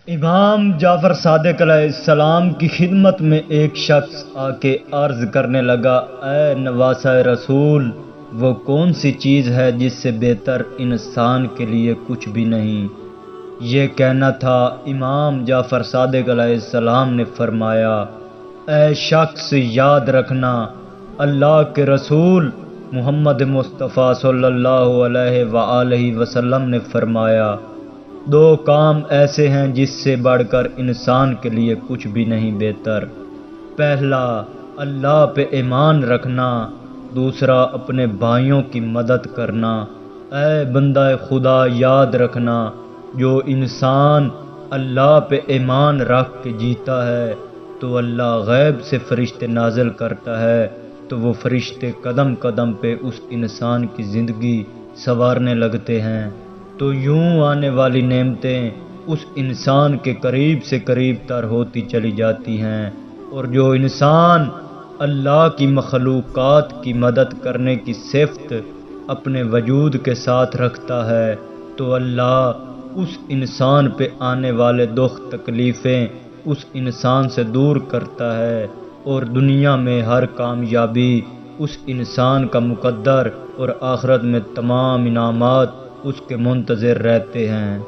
امام جعفر صادق علیہ السلام کی خدمت میں ایک شخص آ کے عرض کرنے لگا، اے نواسہ رسول، وہ کون سی چیز ہے جس سے بہتر انسان کے لیے کچھ بھی نہیں؟ یہ کہنا تھا۔ امام جعفر صادق علیہ السلام نے فرمایا، اے شخص، یاد رکھنا، اللہ کے رسول محمد مصطفیٰ صلی اللہ علیہ وآلہ وسلم نے فرمایا، دو کام ایسے ہیں جس سے بڑھ کر انسان کے لیے کچھ بھی نہیں بہتر۔ پہلا، اللہ پہ ایمان رکھنا، دوسرا اپنے بھائیوں کی مدد کرنا۔ اے بندہ خدا، یاد رکھنا، جو انسان اللہ پہ ایمان رکھ کے جیتا ہے تو اللہ غیب سے فرشتے نازل کرتا ہے، تو وہ فرشتے قدم قدم پہ اس انسان کی زندگی سنوارنے لگتے ہیں، تو یوں آنے والی نعمتیں اس انسان کے قریب سے قریب تر ہوتی چلی جاتی ہیں۔ اور جو انسان اللہ کی مخلوقات کی مدد کرنے کی صفت اپنے وجود کے ساتھ رکھتا ہے تو اللہ اس انسان پہ آنے والے دکھ تکلیفیں اس انسان سے دور کرتا ہے، اور دنیا میں ہر کامیابی اس انسان کا مقدر، اور آخرت میں تمام انعامات اس کے منتظر رہتے ہیں۔